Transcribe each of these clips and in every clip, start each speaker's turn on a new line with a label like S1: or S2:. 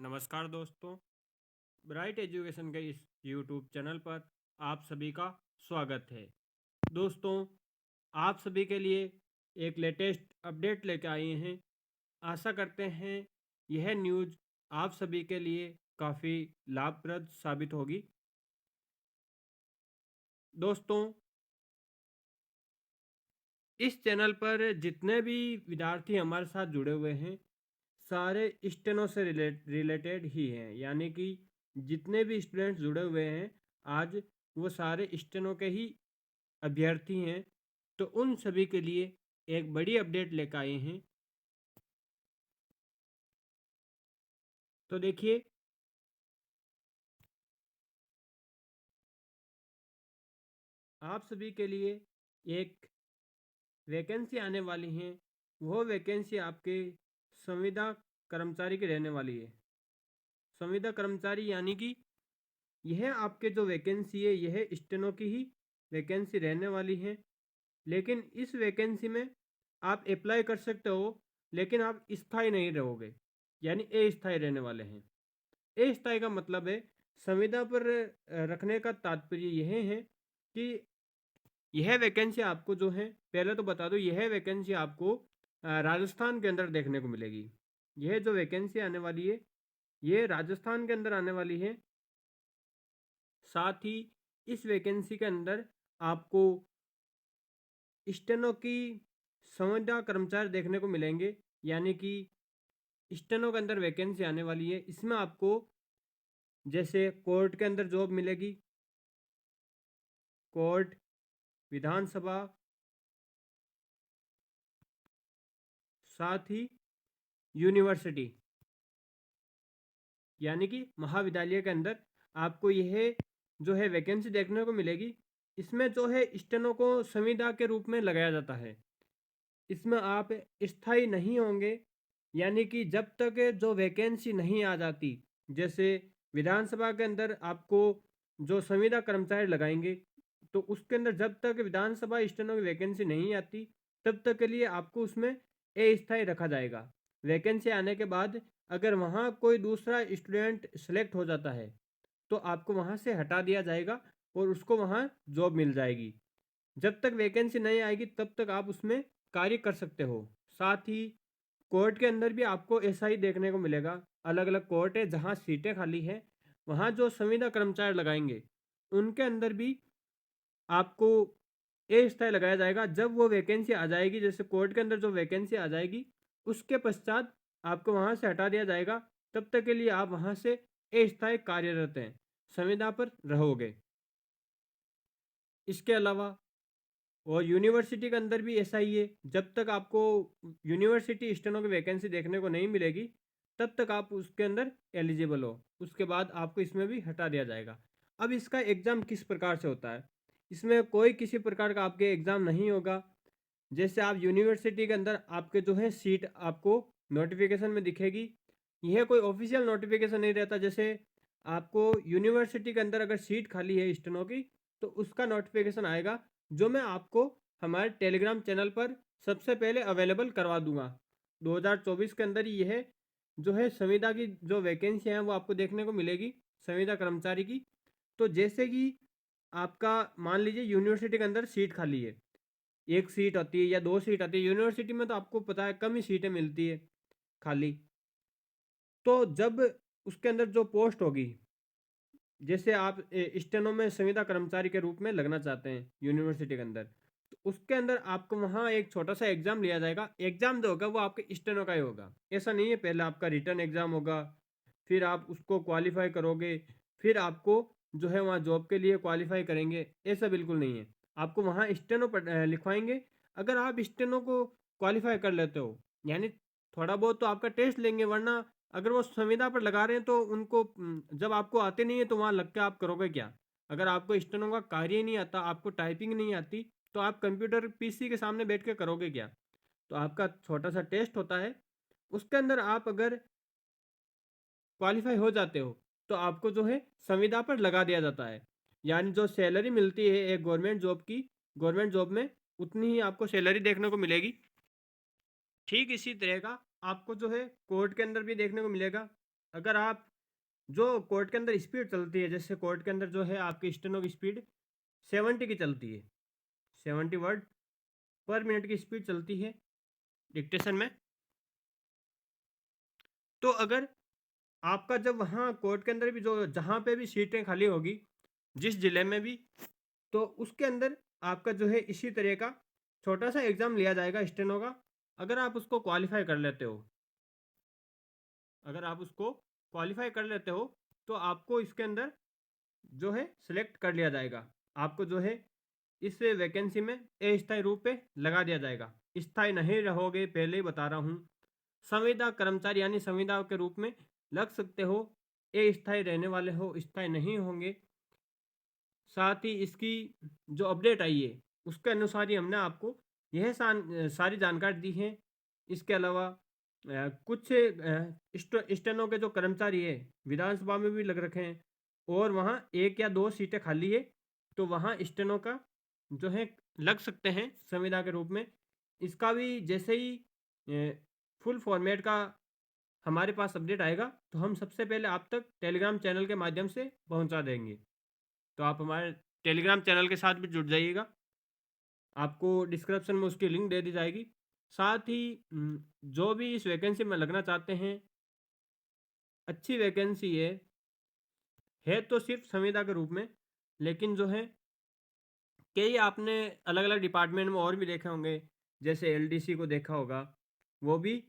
S1: नमस्कार दोस्तों, bright education के इस यूट्यूब चैनल पर आप सभी का स्वागत है। दोस्तों, आप सभी के लिए एक लेटेस्ट अपडेट लेकर आए हैं। आशा करते हैं यह न्यूज़ आप सभी के लिए काफ़ी लाभप्रद साबित होगी। दोस्तों, इस चैनल पर जितने भी विद्यार्थी हमारे साथ जुड़े हुए हैं, सारे स्टेनो से रिलेटेड ही हैं। यानी कि जितने भी स्टूडेंट्स जुड़े हुए हैं आज, वो सारे स्टेनो के ही अभ्यर्थी हैं। तो उन सभी के लिए एक बड़ी अपडेट लेकर आए हैं। तो देखिए, आप सभी के लिए एक वैकेंसी आने वाली है। वो वैकेंसी आपके संविदा कर्मचारी की रहने वाली है। संविदा कर्मचारी यानी कि यह आपके जो वैकेंसी है, यह स्टेनो की ही वैकेंसी रहने वाली है। लेकिन इस वैकेंसी में आप अप्लाई कर सकते हो, लेकिन आप स्थायी नहीं रहोगे, यानी अस्थायी रहने वाले हैं। अस्थायी का मतलब है, संविदा पर रखने का तात्पर्य यह है कि यह वैकेंसी आपको जो है, पहले तो बता दो, यह वैकेंसी आपको राजस्थान के अंदर देखने को मिलेगी। यह जो वैकेंसी आने वाली है, ये राजस्थान के अंदर आने वाली है। साथ ही इस वैकेंसी के अंदर आपको स्टेनो की संविदा कर्मचारी देखने को मिलेंगे। यानी कि स्टेनो के अंदर वैकेंसी आने वाली है। इसमें आपको जैसे कोर्ट के अंदर जॉब मिलेगी, कोर्ट, विधानसभा, साथ ही यूनिवर्सिटी यानी कि महाविद्यालय के अंदर आपको यह जो है वैकेंसी देखने को मिलेगी। इसमें जो है स्टेनो को संविदा के रूप में लगाया जाता है। इसमें आप स्थायी नहीं होंगे। यानी कि जब तक जो वैकेंसी नहीं आ जाती, जैसे विधानसभा के अंदर आपको जो संविदा कर्मचारी लगाएंगे, तो उसके अंदर जब तक विधानसभा स्टेनो की वैकेंसी नहीं आती, तब तक के लिए आपको उसमें अस्थायी रखा जाएगा। वैकेंसी आने के बाद अगर वहाँ कोई दूसरा स्टूडेंट सेलेक्ट हो जाता है, तो आपको वहाँ से हटा दिया जाएगा और उसको वहाँ जॉब मिल जाएगी। जब तक वैकेंसी नहीं आएगी तब तक आप उसमें कार्य कर सकते हो। साथ ही कोर्ट के अंदर भी आपको ऐसा ही देखने को मिलेगा। अलग अलग कोर्ट है जहाँ सीटें खाली हैं, वहाँ जो संविदा कर्मचारी लगाएंगे, उनके अंदर भी आपको अस्थायी लगाया जाएगा। जब वो वैकेंसी आ जाएगी, जैसे कोर्ट के अंदर जो वैकेंसी आ जाएगी, उसके पश्चात आपको वहाँ से हटा दिया जाएगा। तब तक के लिए आप वहाँ से अस्थायी कार्यरत हैं, संविदा पर रहोगे। इसके अलावा और यूनिवर्सिटी के अंदर भी ऐसा ही है। जब तक आपको यूनिवर्सिटी स्टेनो की वैकेंसी देखने को नहीं मिलेगी, तब तक आप उसके अंदर एलिजिबल हो। उसके बाद आपको इसमें भी हटा दिया जाएगा। अब इसका एग्ज़ाम किस प्रकार से होता है? इसमें कोई किसी प्रकार का आपके एग्ज़ाम नहीं होगा। जैसे आप यूनिवर्सिटी के अंदर आपके जो है सीट आपको नोटिफिकेशन में दिखेगी। यह कोई ऑफिशियल नोटिफिकेशन नहीं रहता। जैसे आपको यूनिवर्सिटी के अंदर अगर सीट खाली है स्टेनो की, तो उसका नोटिफिकेशन आएगा, जो मैं आपको हमारे टेलीग्राम चैनल पर सबसे पहले अवेलेबल करवा दूंगा। 2024 के अंदर ही यह जो है संविदा की जो वैकेंसी है वो आपको देखने को मिलेगी, संविदा कर्मचारी की। तो जैसे कि आपका मान लीजिए यूनिवर्सिटी के अंदर सीट खाली है, एक सीट आती है या दो सीट आती है। यूनिवर्सिटी में तो आपको पता है कम ही सीटें मिलती है खाली। तो जब उसके अंदर जो पोस्ट होगी, जैसे आप स्टेनो में संविदा कर्मचारी के रूप में लगना चाहते हैं यूनिवर्सिटी के अंदर, तो उसके अंदर आपको वहाँ एक छोटा सा एग्जाम लिया जाएगा। एग्जाम जो होगा वो आपके स्टेनो का ही होगा। ऐसा नहीं है पहले आपका रिटर्न एग्जाम होगा, फिर आप उसको क्वालिफाई करोगे, फिर आपको जो है वहाँ जॉब के लिए क्वालिफाई करेंगे। ऐसा बिल्कुल नहीं है। आपको वहाँ स्टेनो पर लिखवाएंगे। अगर आप स्टेनो को क्वालिफाई कर लेते हो, यानी थोड़ा बहुत तो आपका टेस्ट लेंगे, वरना अगर वो संविदा पर लगा रहे हैं तो उनको जब आपको आते नहीं है तो वहाँ लग के आप करोगे क्या? अगर आपको स्टेनो का कार्य ही नहीं आता, आपको टाइपिंग नहीं आती, तो आप कंप्यूटर पीसी के सामने बैठ के करोगे क्या? तो आपका छोटा सा टेस्ट होता है। उसके अंदर आप अगर क्वालिफाई हो जाते हो, तो आपको जो है संविदा पर लगा दिया जाता है। यानी जो सैलरी मिलती है एक गवर्नमेंट जॉब की, गवर्नमेंट जॉब में उतनी ही आपको सैलरी देखने को मिलेगी। ठीक इसी तरह का आपको जो है कोर्ट के अंदर भी देखने को मिलेगा। अगर आप जो कोर्ट के अंदर स्पीड चलती है, जैसे कोर्ट के अंदर जो है आपकी स्टेनो की स्पीड 70 की चलती है, 70 वर्ड पर मिनट की स्पीड चलती है डिक्टेशन में। तो अगर आपका जब वहाँ कोर्ट के अंदर भी जो जहाँ पे भी सीटें खाली होगी, जिस ज़िले में भी, तो उसके अंदर आपका जो है इसी तरह का छोटा-सा एग्ज़ाम लिया जाएगा स्टेनो का। अगर आप उसको क्वालीफ़ाई कर लेते हो, अगर आप उसको क्वालीफ़ाई कर लेते हो, तो आपको इसके अंदर जो है सिलेक्ट कर लिया जाएगा। आपको जो है इस वैकेंसी में अस्थायी रूप पे लगा दिया जाएगा। स्थायी नहीं रहोगे, पहले ही बता रहा हूँ। संविदा कर्मचारी यानी संविदा के रूप में लग सकते हो, अस्थायी रहने वाले हो, स्थायी नहीं होंगे। साथ ही इसकी जो अपडेट आई है, उसके अनुसार ही हमने आपको यह सारी जानकारी दी है। इसके अलावा कुछ स्टेनो के जो कर्मचारी है, विधानसभा में भी लग रखे हैं और वहाँ 1 या 2 सीटें खाली है, तो वहाँ स्टेनो का जो है लग सकते हैं संविदा के रूप में। इसका भी जैसे ही फुल फॉर्मेट का हमारे पास अपडेट आएगा, तो हम सबसे पहले आप तक टेलीग्राम चैनल के माध्यम से पहुँचा देंगे। तो आप हमारे टेलीग्राम चैनल के साथ भी जुड़ जाइएगा। आपको डिस्क्रिप्शन में उसकी लिंक दे दी जाएगी। साथ ही जो भी इस वैकेंसी में लगना चाहते हैं, अच्छी वैकेंसी है तो सिर्फ संविदा के रूप में, लेकिन जो है कई आपने अलग-अलग डिपार्टमेंट में और भी देखे होंगे, जैसे एलडीसी को देखा होगा, वो भी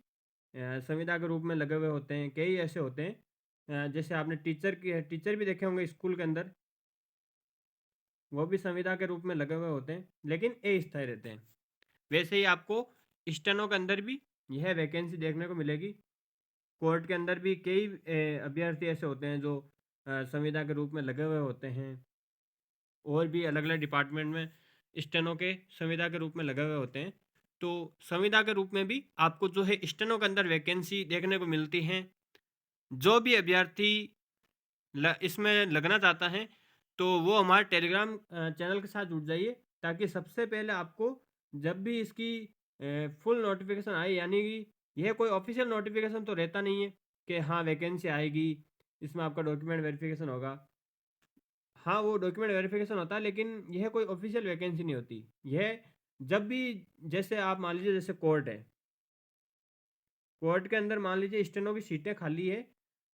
S1: संविदा के रूप में लगे हुए होते हैं। कई ऐसे होते हैं जैसे आपने टीचर भी देखे होंगे स्कूल के अंदर, वो भी संविदा के रूप में लगे हुए होते हैं, लेकिन अस्थायी रहते हैं। वैसे ही आपको स्टेनो के अंदर भी यह वैकेंसी देखने को मिलेगी। कोर्ट के अंदर भी कई अभ्यर्थी ऐसे होते हैं जो संविदा के रूप में लगे हुए होते हैं और भी अलग-अलग डिपार्टमेंट में स्टेनो के संविदा के रूप में लगे हुए होते हैं। तो संविदा के रूप में भी आपको जो है स्टेनो के अंदर वैकेंसी देखने को मिलती हैं। जो भी अभ्यर्थी इसमें लगना चाहता है, तो वो हमारे टेलीग्राम चैनल के साथ जुड़ जाइए, ताकि सबसे पहले आपको जब भी इसकी फुल नोटिफिकेशन आए, यानी कि यह कोई ऑफिशियल नोटिफिकेशन तो रहता नहीं है कि हाँ वैकेंसी आएगी, इसमें आपका डॉक्यूमेंट वेरिफिकेशन होगा। हाँ, वो डॉक्यूमेंट वेरिफिकेशन होता है, लेकिन यह कोई ऑफिशियल वैकेंसी नहीं होती। यह जब भी, जैसे आप मान लीजिए जैसे कोर्ट है, कोर्ट के अंदर मान लीजिए स्टेनो की सीटें खाली है,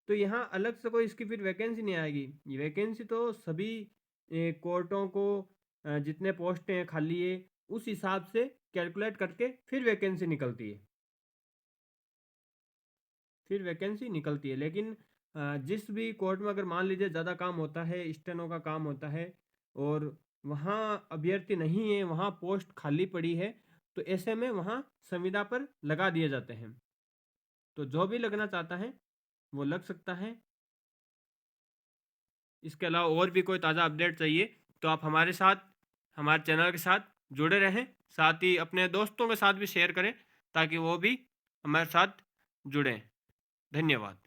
S1: तो यहाँ अलग से कोई इसकी फिर वैकेंसी नहीं आएगी। ये वैकेंसी तो सभी कोर्टों को जितने पोस्ट हैं खाली है, उस हिसाब से कैलकुलेट करके फिर वैकेंसी निकलती है, फिर वैकेंसी निकलती है। लेकिन जिस भी कोर्ट में अगर मान लीजिए ज़्यादा काम होता है, स्टेनो का काम होता है और वहाँ अभ्यर्थी नहीं है, वहाँ पोस्ट खाली पड़ी है, तो ऐसे में वहाँ संविदा पर लगा दिए जाते हैं। तो जो भी लगना चाहता है वो लग सकता है। इसके अलावा और भी कोई ताज़ा अपडेट चाहिए, तो आप हमारे चैनल के साथ जुड़े रहें। साथ ही अपने दोस्तों के साथ भी शेयर करें, ताकि वो भी हमारे साथ जुड़ें। धन्यवाद।